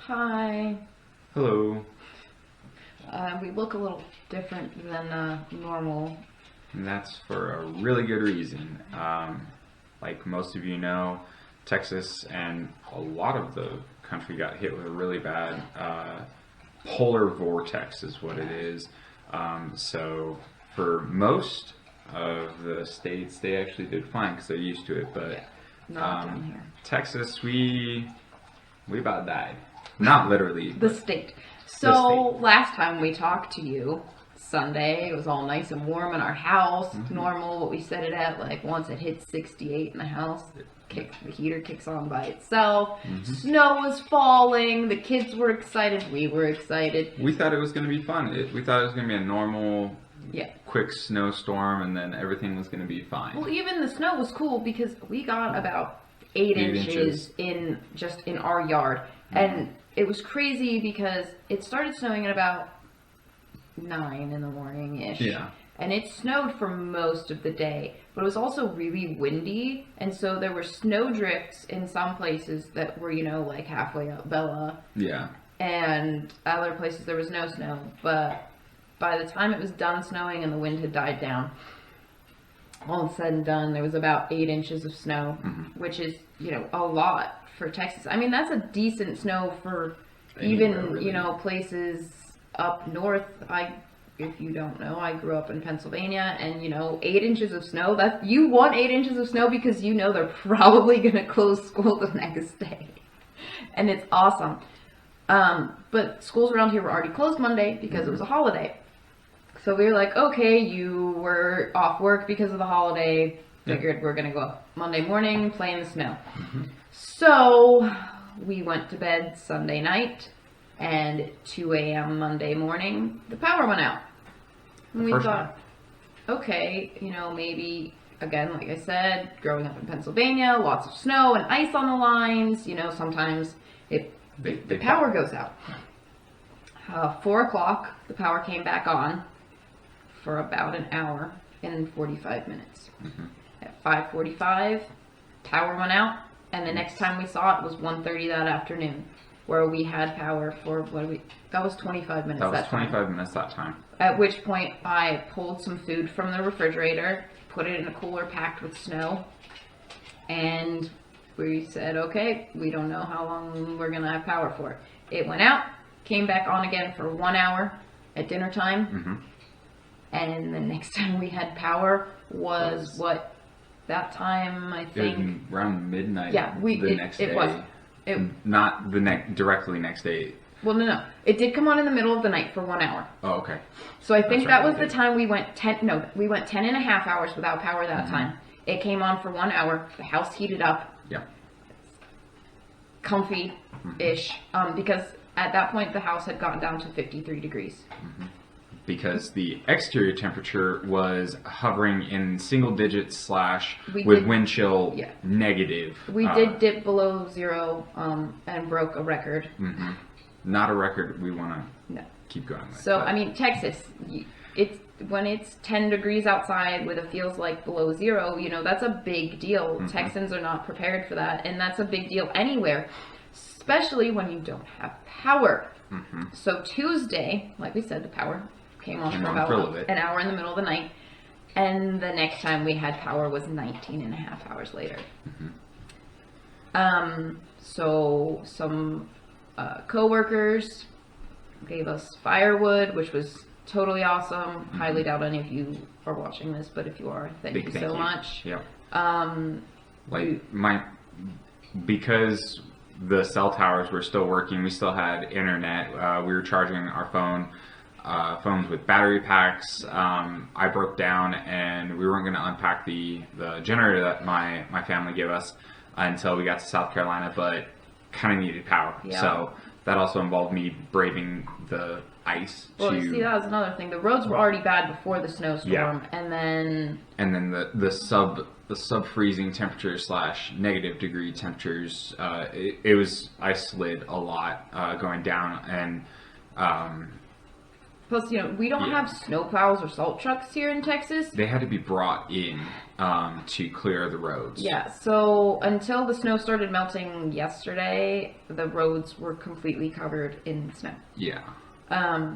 Hi. Hello. We look a little different than normal. And that's for a really good reason. Like most of you know, Texas and a lot of the country got hit with a really bad polar vortex is what it is. So for most of the states, they actually did fine because they're used to it. But Not down here. Texas, we about died. Not literally. The but state. the So state. last time we talked to you, Sunday, it was all nice and warm in our house. Mhm. Normal, what we set it at, like once it hits 68 in the house, the heater kicks on by itself. Snow was falling. The kids were excited. We were excited. We thought it was going to be fun. We thought it was going to be a normal, Yeah. quick snowstorm, and then everything was going to be fine. Well, even the snow was cool because we got about 8 inches in our yard. And it was crazy because it started snowing at about 9 in the morning-ish. Yeah. And it snowed for most of the day, but it was also really windy, and so there were snow drifts in some places that were, like halfway up Bella, Yeah. and other places there was no snow. But by the time it was done snowing and the wind had died down, all said and done, there was about 8 inches of snow, which is, a lot for Texas. I mean, that's a decent snow for Anywhere, even, really. places up north. If you don't know, I grew up in Pennsylvania, and 8 inches of snow, you want 8 inches of snow because they're probably going to close school the next day. And it's awesome. But schools around here were already closed Monday because it was a holiday. So we were like, okay, you were off work because of the holiday. Figured we're going to go up Monday morning, play in the snow. So we went to bed Sunday night, and at 2 a.m. Monday morning, the power went out. And we thought, okay, maybe, again, like I said, growing up in Pennsylvania, lots of snow and ice on the lines, sometimes the power goes out. 4 o'clock, the power came back on for about an hour and 45 minutes. At 5:45, power went out, and the next time we saw it was 1:30 that afternoon, where we had power for, that was 25 minutes That was that time. 25 minutes that time. At which point I pulled some food from the refrigerator, put it in a cooler packed with snow, and we said, okay, we don't know how long we're going to have power for. It went out, came back on again for 1 hour at dinner time, and the next time we had power was that time, I think. It was around midnight. Yeah, next day. It was. Not directly next day. Well, no. It did come on in the middle of the night for 1 hour. Oh, okay. So I think That's right, that was it the did. time we went 10 and a half hours without power that time. It came on for 1 hour. The house heated up. Yeah. Comfy-ish. Because at that point, the house had gotten down to 53 degrees. Because the exterior temperature was hovering in single digits / We with did- wind chill yeah. negative. We did dip below zero and broke a record. Not a record we want to No. keep going with. So, but- I mean, Texas, when it's 10 degrees outside with it feels like below zero, that's a big deal. Texans are not prepared for that, and that's a big deal anywhere, especially when you don't have power. So Tuesday, like we said, the power came on for about an hour in the middle of the night, and the next time we had power was 19 and a half hours later. So some co-workers gave us firewood, which was totally awesome. Highly doubt any of you are watching this, but if you are, thank you so much. Yep. Because the cell towers were still working, we still had internet. We were charging our phones with battery packs. I broke down, and we weren't going to unpack the generator that my family gave us until we got to South Carolina, but kind of needed power. Yeah. So that also involved me braving the ice. Well, you see, that was another thing. The roads were already bad before the snowstorm, and then the sub freezing temperature / negative degree temperatures. I slid a lot going down, and Plus, we don't have snow plows or salt trucks here in Texas. They had to be brought in to clear the roads. Yeah, so until the snow started melting yesterday, the roads were completely covered in snow. Yeah.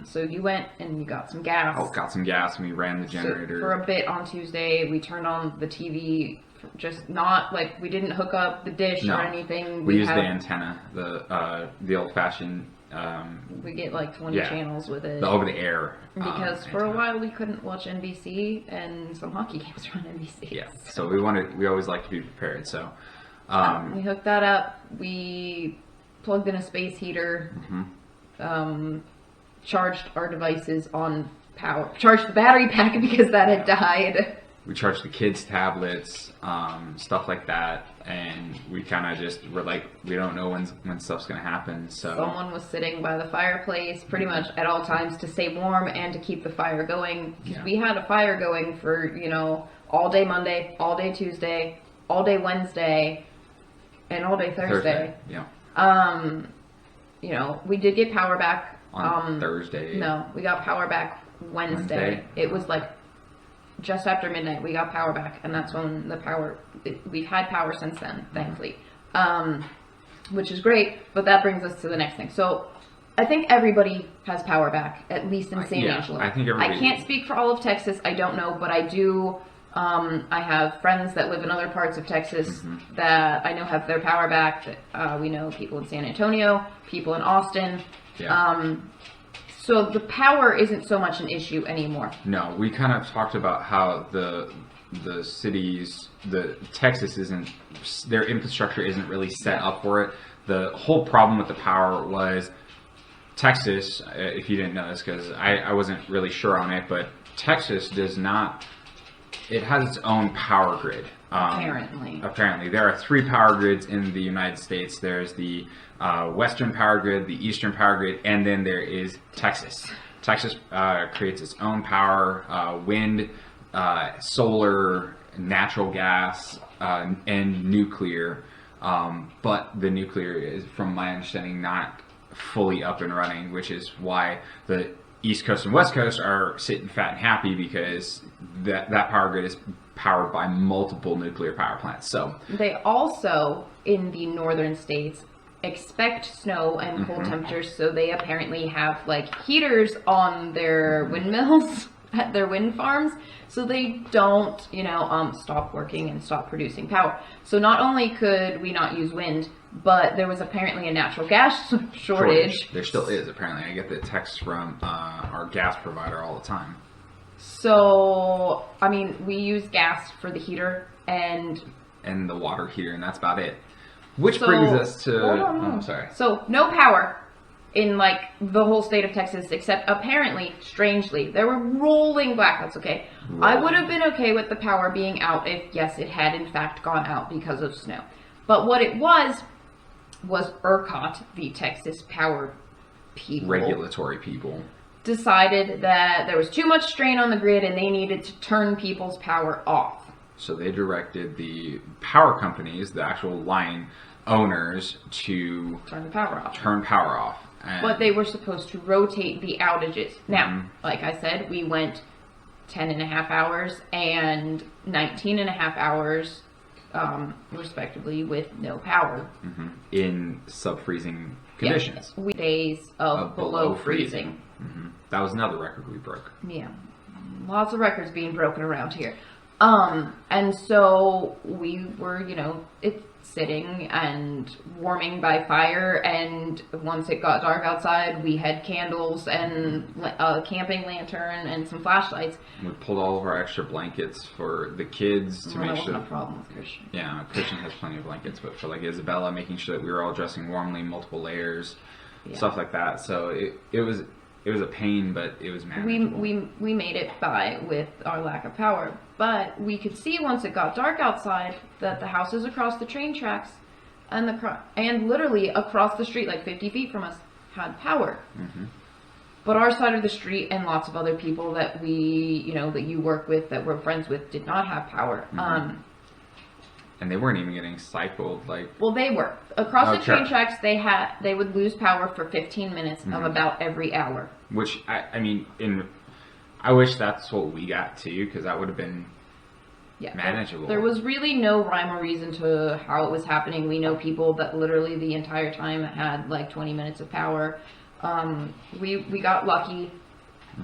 So you went and you got some gas. Oh, got some gas and we ran the generator. So for a bit on Tuesday, we turned on the TV, just not like we didn't hook up the dish or anything. We used the antenna, the old-fashioned. We get like 20 channels with it. The over-the-air. Because for a while we couldn't watch NBC and some hockey games were on NBC. Yeah, so we always like to be prepared. So we hooked that up. We plugged in a space heater. Charged our devices on power. Charged the battery pack because that had died. We charged the kids' tablets, stuff like that, and we kind of just were like, we don't know when stuff's gonna happen. So someone was sitting by the fireplace pretty much at all times to stay warm and to keep the fire going. We had a fire going for all day Monday, all day Tuesday, all day Wednesday, and all day Thursday. Yeah. We did get power back on Thursday. No, we got power back Wednesday. It was like just after midnight we got power back, and that's when we've had power since then, thankfully, which is great. But that brings us to the next thing. So I think everybody has power back, at least in San Angelo. I think everybody. I can't speak for all of Texas, I don't know, but I do. I have friends that live in other parts of Texas that I know have their power back. We know people in San Antonio, people in Austin. So the power isn't so much an issue anymore. No, we kind of talked about how the cities, Texas isn't, their infrastructure isn't really set up for it. The whole problem with the power was Texas, if you didn't know this, because I wasn't really sure on it, but Texas does not, it has its own power grid. Apparently. There are 3 power grids in the United States. There's the Western power grid, the Eastern power grid, and then there is Texas. Texas creates its own power, wind, solar, natural gas, and nuclear. But the nuclear is, from my understanding, not fully up and running, which is why the East Coast and West Coast are sitting fat and happy, because that power grid is powered by multiple nuclear power plants. So they also, in the northern states, expect snow and cold temperatures, so they apparently have like heaters on their windmills at their wind farms, so they don't stop working and stop producing power. So not only could we not use wind, but there was apparently a natural gas shortage. There still is, apparently. I get the text from our gas provider all the time. So, I mean, we use gas for the heater and the water heater, and that's about it. Which brings us to... I'm sorry. So, no power in, like, the whole state of Texas, except apparently, strangely, there were rolling blackouts, okay? I would have been okay with the power being out if, yes, it had in fact gone out because of snow. But what it was ERCOT, the Texas power people... Regulatory people. Decided that there was too much strain on the grid and they needed to turn people's power off. So they directed the power companies, the actual line owners, to turn the power off. But they were supposed to rotate the outages. Now, like I said, we went 10.5 hours and 19.5 hours, respectively, with no power. In sub-freezing conditions. Yes. Days of below freezing. That was another record we broke. Yeah. Lots of records being broken around here. And so we were, sitting and warming by fire, and once it got dark outside, we had candles and a camping lantern and some flashlights. We pulled all of our extra blankets for the kids to make sure. No problem with Christian. Yeah, Christian has plenty of blankets, but for like Isabella, making sure that we were all dressing warmly, multiple layers, stuff like that. So it was a pain, but it was manageable. We made it by with our lack of power, but we could see once it got dark outside that the houses across the train tracks and literally across the street, like 50 feet from us, had power. But our side of the street and lots of other people that we, that you work with, that we're friends with, did not have power. and they weren't even getting cycled. Like, well, they were across the Okay. train tracks. They would lose power for 15 minutes of about every hour. which I mean, I wish that's what we got too, because that would have been Yeah, manageable. There was really no rhyme or reason to how it was happening. We know people that literally the entire time had like 20 minutes of power. We got lucky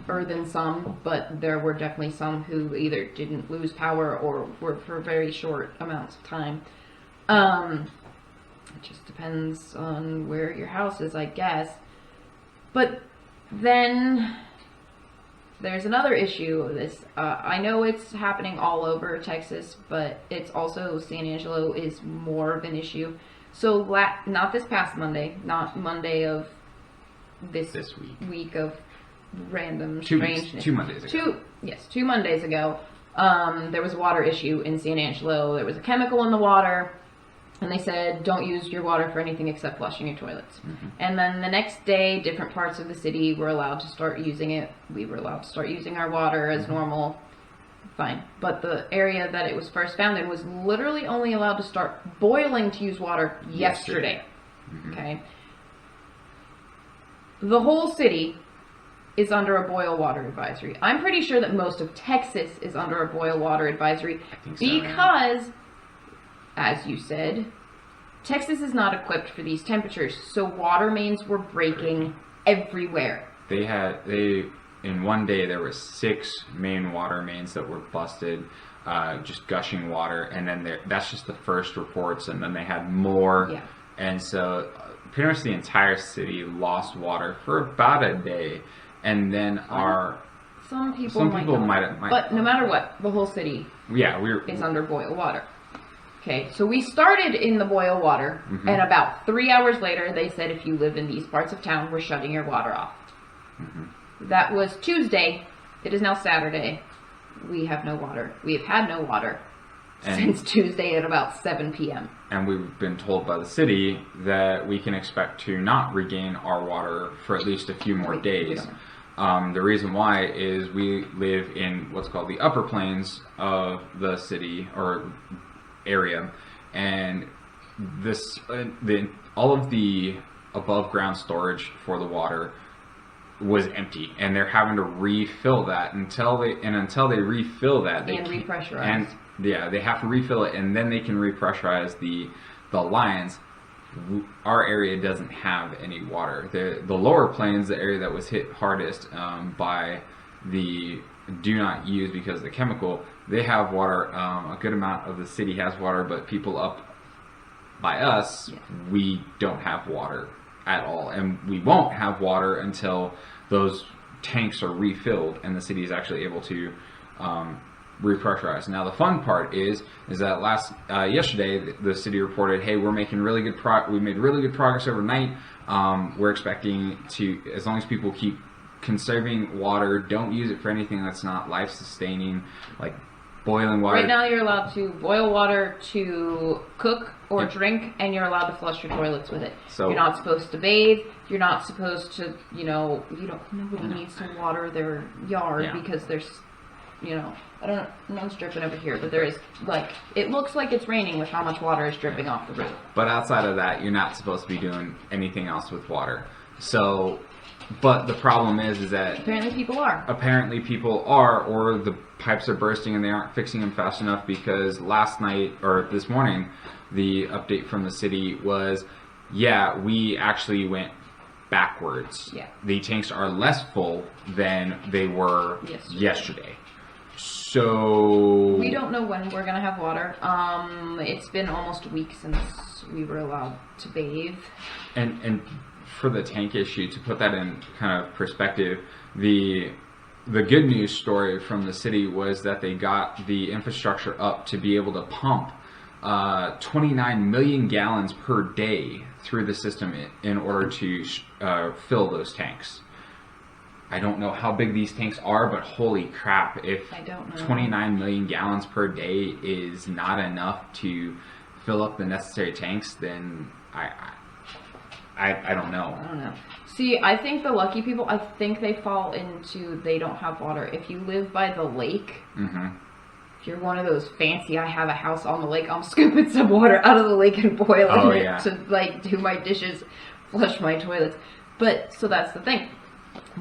than some, but there were definitely some who either didn't lose power or were for very short amounts of time. It just depends on where your house is, I guess. But then there's another issue of this. I know it's happening all over Texas, but it's also San Angelo is more of an issue. So not this past Monday, not Monday of this week of random strangeness. 2 Mondays ago. 2 Mondays ago, there was a water issue in San Angelo. There was a chemical in the water, and they said, don't use your water for anything except flushing your toilets. And then the next day, different parts of the city were allowed to start using it. We were allowed to start using our water as normal. Fine. But the area that it was first found in was literally only allowed to start boiling to use water yesterday. Okay? The whole city is under a boil water advisory. I'm pretty sure that most of Texas is under a boil water advisory because, as you said, Texas is not equipped for these temperatures, so water mains were breaking everywhere. In one day there were 6 main water mains that were busted, just gushing water, and then that's just the first reports, and then they had more. Yeah. And so pretty much the entire city lost water for about a day. And then some people might, but no matter what, the whole city is under boil water. Okay, so we started in the boil water, and about 3 hours later, they said if you live in these parts of town, we're shutting your water off. That was Tuesday. It is now Saturday. We have no water. We have had no water since Tuesday at about 7 p.m. And we've been told by the city that we can expect to not regain our water for at least a few more days. The reason why is we live in what's called the upper plains of the city or area, and all of the above ground storage for the water was empty, and they're having to refill that until they refill that they repressurize. They have to refill it, and then they can repressurize the lines. Our area doesn't have any water. The lower plains, the area that was hit hardest by the do not use because of the chemical, they have water. A good amount of the city has water, but people up by us, we don't have water at all, and we won't have water until those tanks are refilled and the city is actually able to repressurize. Now the fun part is that yesterday the city reported, hey, we're making really good we made really good progress overnight. We're expecting to, as long as people keep conserving water, don't use it for anything that's not life sustaining, like boiling water. Right now you're allowed to boil water to cook or drink, and you're allowed to flush your toilets with it. So you're not supposed to bathe. You're not supposed to, nobody needs to water their yard because there's, I don't know, no one's dripping over here, but there is, it looks like it's raining with how much water is dripping off the roof. But outside of that, you're not supposed to be doing anything else with water. So, but the problem is that apparently people are, or the pipes are bursting and they aren't fixing them fast enough, because last night, or this morning, the update from the city was, we actually went backwards. Yeah. The tanks are less full than they were yesterday. So we don't know when we're gonna have water. It's been almost a week since we were allowed to bathe. And for the tank issue, to put that in kind of perspective, the good news story from the city was that they got the infrastructure up to be able to pump 29 million gallons per day through the system in order to fill those tanks. I don't know how big these tanks are, but holy crap, if 29 million gallons per day is not enough to fill up the necessary tanks, then I don't know. I don't know. See, I think the lucky people, I think they fall into they don't have water. If you live by the lake, you're one of those fancy, I have a house on the lake, I'm scooping some water out of the lake and boiling it to like do my dishes, flush my toilets. But so that's the thing.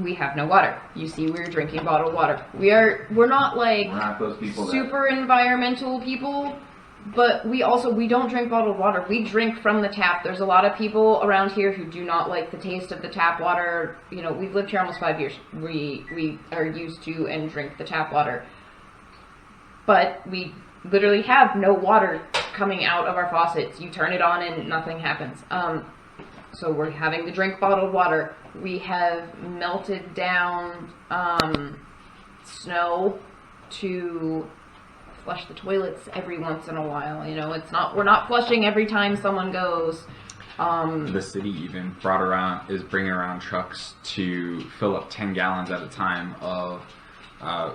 We have no water. You see, we're drinking bottled water. We're not like those people super environmental people, but we don't drink bottled water. We drink from the tap. There's a lot of people around here who do not like the taste of the tap water. You know, we've lived here almost 5 years. We are used to and drink the tap water. But we literally have no water coming out of our faucets. You turn it on and nothing happens. So we're having to drink bottled water. We have melted down snow to flush the toilets every once in a while. You know, we're not flushing every time someone goes. The city even is bringing around trucks to fill up 10 gallons at a time of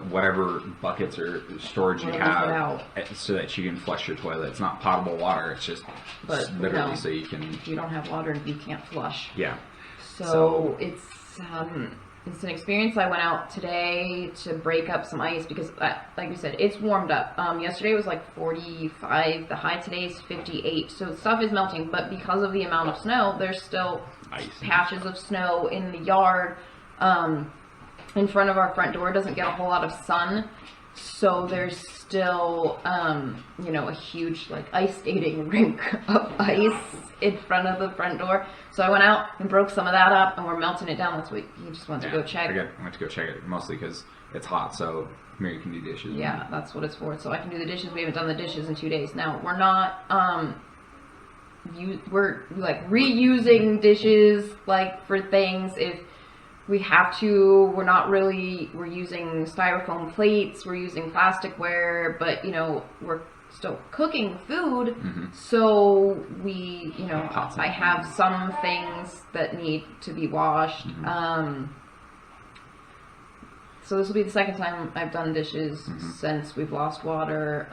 whatever buckets or storage you have, so that you can flush your toilet. It's not potable water. It's just literally so you can. If you don't have water, you can't flush. Yeah. So it's an experience. I went out today to break up some ice because, like you said, it's warmed up. Yesterday was like 45. The high today is 58. So stuff is melting, but because of the amount of snow, there's still patches of snow in the yard. In front of our front door doesn't get a whole lot of sun, so there's still a huge like ice skating rink of ice in front of the front door. So I went out and broke some of that up, and we're melting it down. That's what he just went to go check. I went to go check it mostly because it's hot, so Miriya can do dishes. Yeah, that's what it's for. So I can do the dishes. We haven't done the dishes in 2 days. Now we're not we're like reusing dishes like for things if we have to. We're using styrofoam plates, we're using plasticware, but we're still cooking food. So we, I have some things that need to be washed. So this will be the second time I've done dishes since we've lost water.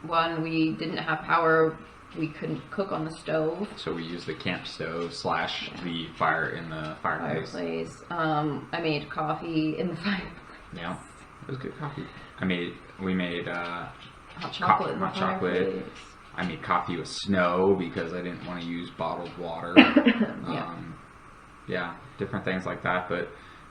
One, we didn't have power. We couldn't cook on the stove. So we used the camp stove / the fire in the fireplace. I made coffee in the fireplace. Yeah, it was good coffee. We made hot chocolate. I made coffee with snow because I didn't want to use bottled water. Different things like that. But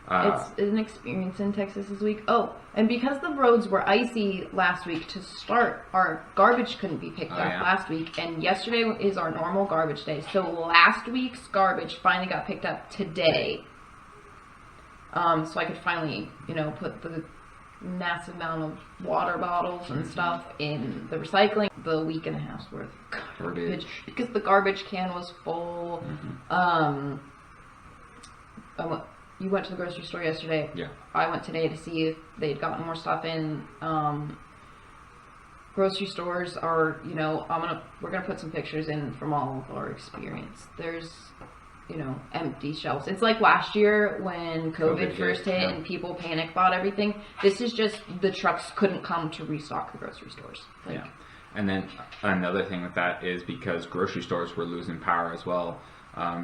it's an experience in Texas this week. Oh, and because the roads were icy last week to start, our garbage couldn't be picked up last week, and yesterday is our normal garbage day. So last week's garbage finally got picked up today. So I could finally, put the massive amount of water bottles and stuff in the recycling. The week and a half's worth of garbage because the garbage can was full. You went to the grocery store yesterday. Yeah. I went today to see if they'd gotten more stuff in. Grocery stores are, we're gonna put some pictures in from all of our experience. There's, empty shelves. It's like last year when COVID first hit and people panic bought everything. This is just the trucks couldn't come to restock the grocery stores. And then another thing with that is because grocery stores were losing power as well.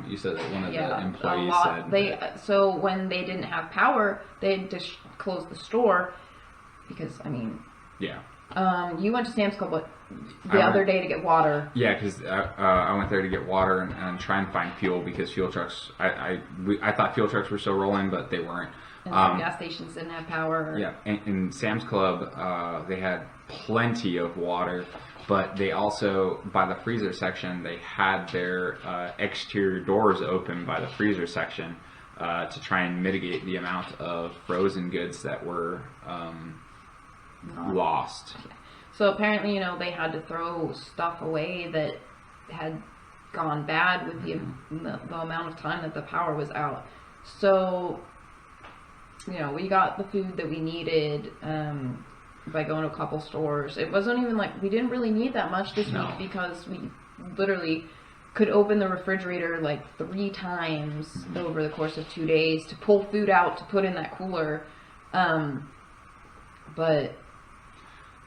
You said that one of the employees said so when they didn't have power, they had to close the store because you went to Sam's Club the other day to get water. Yeah, because I went there to get water and try and find fuel because fuel trucks. I thought fuel trucks were still rolling, but they weren't. And some gas stations didn't have power. Yeah, in Sam's Club, they had plenty of water. But they also, by the freezer section, they had their exterior doors open by the freezer section to try and mitigate the amount of frozen goods that were lost. So apparently, they had to throw stuff away that had gone bad with the amount of time that the power was out. So, we got the food that we needed. By going to a couple stores. It wasn't even like we didn't really need that much this week because we literally could open the refrigerator like 3 times over the course of 2 days to pull food out to put in that cooler. But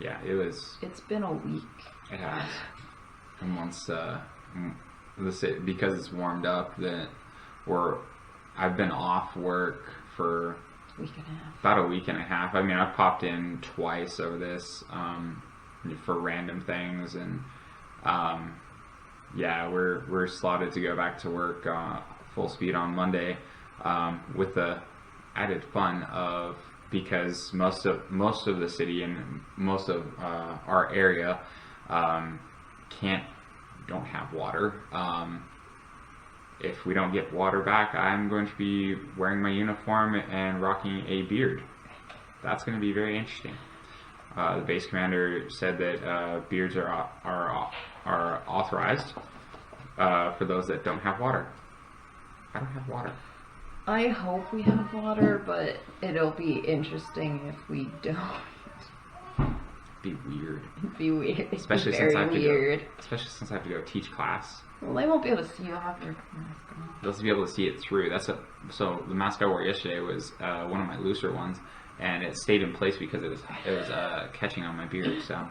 yeah, it's been a week. It has. And once because it's warmed up I've been off work for about a week and a half. I've popped in twice over this. for random things, and yeah, we're slotted to go back to work full speed on Monday, with the added fun of, because most of the city and most of our area don't have water. If we don't get water back, I'm going to be wearing my uniform and rocking a beard. That's going to be very interesting. The base commander said that beards are authorized for those that don't have water. I don't have water. I hope we have water, but it'll be interesting if we don't. Be weird. It'd be weird. It'd Especially be since very weird. Especially since I have to go teach class. Well, they won't be able to see you after mask on. They'll be able to see it through. So the mask I wore yesterday was one of my looser ones, and it stayed in place because it was catching on my beard. So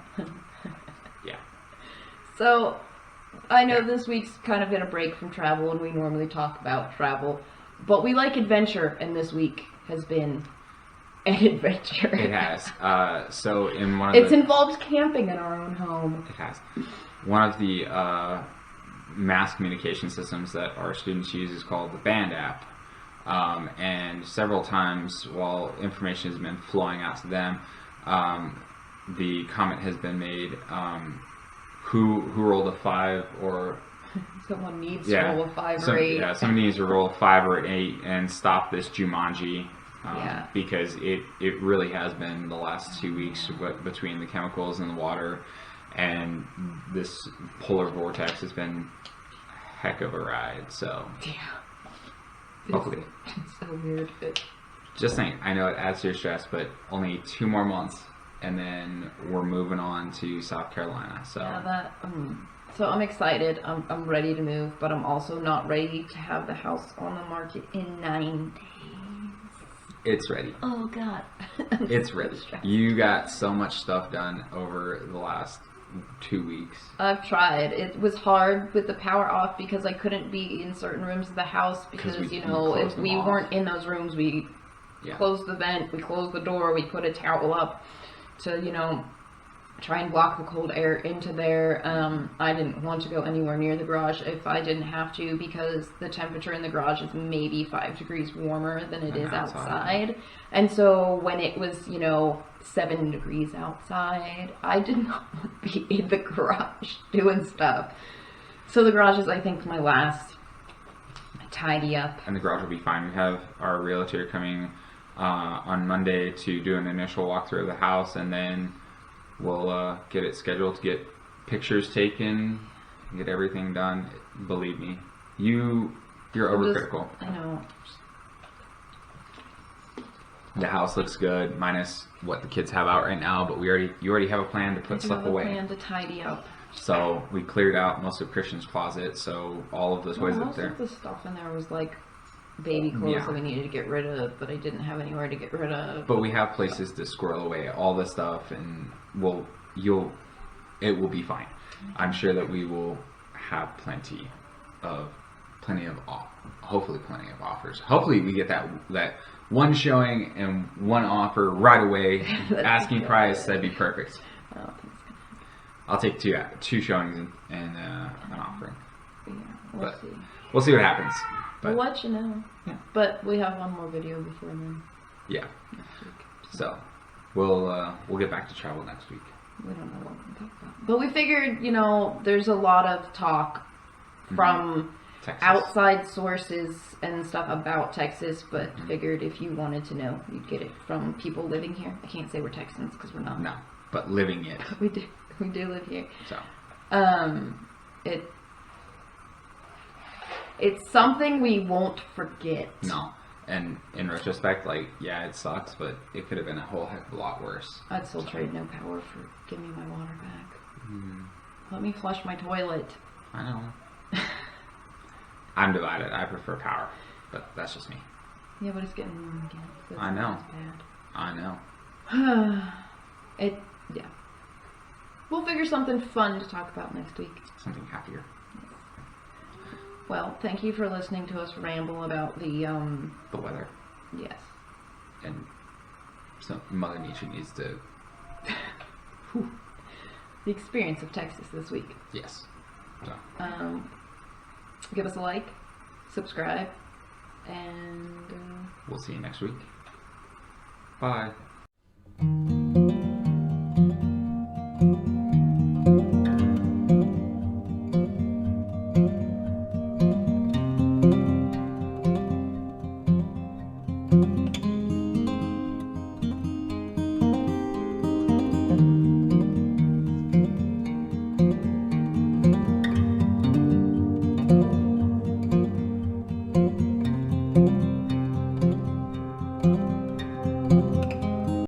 yeah. So I know this week's kind of been a break from travel, and we normally talk about travel, but we like adventure, and this week has been an adventure. It has. So in one of it's involved camping in our own home. It has. One of the mass communication systems that our students use is called the Band app. And several times while information has been flowing out to them, the comment has been made, who rolled a 5 or... Someone needs to roll a 5 or 8. Yeah, someone needs to roll a 5 or an 8 and stop this Jumanji. Because it really has been the last 2 weeks between the chemicals in the water and this Polar Vortex has been a heck of a ride. So yeah, hopefully, it's so weird. Just saying, I know it adds to your stress, but only 2 more months, and then we're moving on to South Carolina. So yeah, so I'm excited. I'm ready to move, but I'm also not ready to have the house on the market in 9 days. It's ready. Oh God. It's ready. You got so much stuff done over the last 2 weeks. I've tried. It was hard with the power off because I couldn't be in certain rooms of the house because, if we weren't in those rooms, we closed the vent, we closed the door, we put a towel up to, try and block the cold air into there. I didn't want to go anywhere near the garage if I didn't have to because the temperature in the garage is maybe 5 degrees warmer than it is outside. And so when it was, 7 degrees outside, I did not want to be in the garage doing stuff. So the garage is, I think, my last tidy up. And the garage will be fine. We have our realtor coming on Monday to do an initial walkthrough of the house, and then we'll get it scheduled to get pictures taken, get everything done. Believe me, you're overcritical. I know. The house looks good, minus what the kids have out right now. But you already have a plan to put stuff away. I have a plan to tidy up. So we cleared out most of Christian's closet. So all of the toys up there. Most of the stuff in there was like baby clothes that we needed to get rid of, but I didn't have anywhere to get rid of. But we have places to squirrel away all the stuff, and it will be fine. I'm sure that we will have hopefully plenty of offers. Hopefully we get that one showing and one offer right away. Asking price, that'd be perfect. I don't think it's gonna happen. I'll take two showings and an offering. Yeah, we'll see. We'll see what happens. We'll let you know. Yeah. But we have one more video before then. Yeah. Next week. So we'll get back to travel next week. We don't know what we're going to talk about. But we figured, there's a lot of talk from Texas. outside sources and stuff about Texas, but figured if you wanted to know, you'd get it from people living here. I can't say we're Texans because we're not. No, but living it. We do live here. So. It's something we won't forget. No. And in retrospect, it sucks, but it could have been a whole heck of a lot worse. I'd still trade no power for give me my water back. Mm. Let me flush my toilet. I know. I'm divided. I prefer power, but that's just me. Yeah, but it's getting warm again. So I know. It's bad. I know. Yeah. We'll figure something fun to talk about next week. Something happier. Well, thank you for listening to us ramble about the weather. Yes. And so Mother Nature needs to the experience of Texas this week. Yes. So, Give us a like, subscribe, and we'll see you next week. Bye.